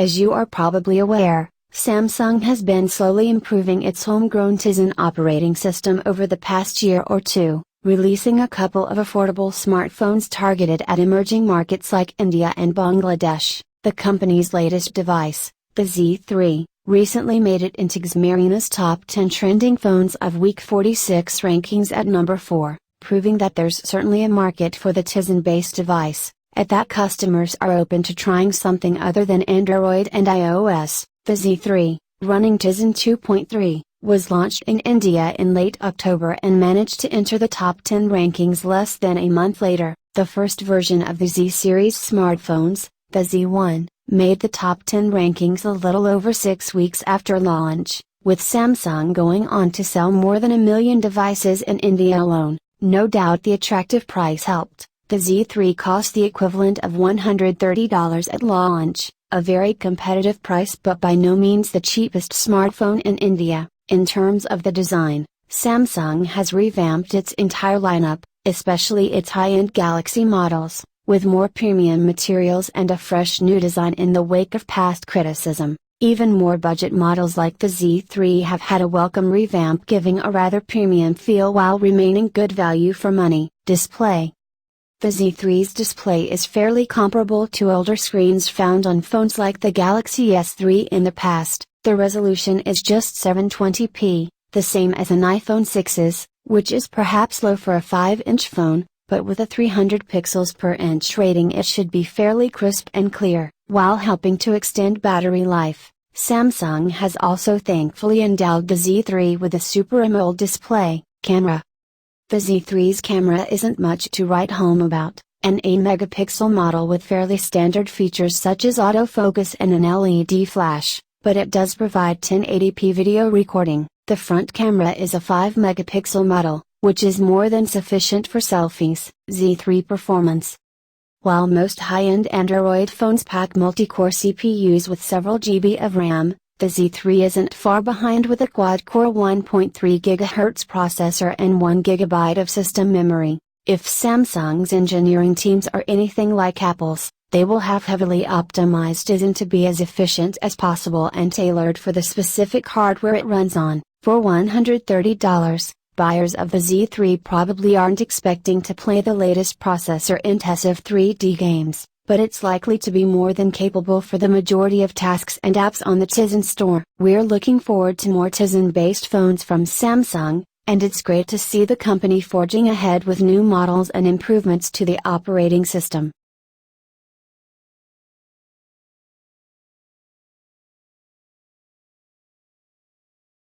As you are probably aware, Samsung has been slowly improving its homegrown Tizen operating system over the past year or two, releasing a couple of affordable smartphones targeted at emerging markets like India and Bangladesh. The company's latest device, the Z3, recently made it into Xmarina's top 10 trending phones of week 46 rankings at number 4, proving that there's certainly a market for the Tizen-based device, and that customers are open to trying something other than Android and iOS. The Z3, running Tizen 2.3, was launched in India in late October and managed to enter the top 10 rankings less than a month later. The first version of the Z series smartphones, the Z1, made the top 10 rankings a little over 6 weeks after launch, with Samsung going on to sell more than 1 million devices in India alone. No doubt the attractive price helped. The Z3 cost the equivalent of $130 at launch, a very competitive price but by no means the cheapest smartphone in India. In terms of the design, Samsung has revamped its entire lineup, especially its high-end Galaxy models, with more premium materials and a fresh new design in the wake of past criticism. Even more budget models like the Z3 have had a welcome revamp, giving a rather premium feel while remaining good value for money. Display. The Z3's display is fairly comparable to older screens found on phones like the Galaxy S3 in the past. The resolution is just 720p, the same as an iPhone 6's, which is perhaps low for a 5-inch phone, but with a 300 pixels per inch rating it should be fairly crisp and clear. While helping to extend battery life, Samsung has also thankfully endowed the Z3 with a Super AMOLED display. Camera. The Z3's camera isn't much to write home about, an 8-megapixel model with fairly standard features such as autofocus and an LED flash, but it does provide 1080p video recording. The front camera is a 5-megapixel model, which is more than sufficient for selfies. Z3 performance. While most high-end Android phones pack multi-core CPUs with several GB of RAM, the Z3 isn't far behind with a quad-core 1.3 GHz processor and 1 GB of system memory. If Samsung's engineering teams are anything like Apple's, they will have heavily optimized Tizen to be as efficient as possible and tailored for the specific hardware it runs on. For $130, buyers of the Z3 probably aren't expecting to play the latest processor-intensive 3D games, but it's likely to be more than capable for the majority of tasks and apps on the Tizen store. We're looking forward to more Tizen-based phones from Samsung, and it's great to see the company forging ahead with new models and improvements to the operating system.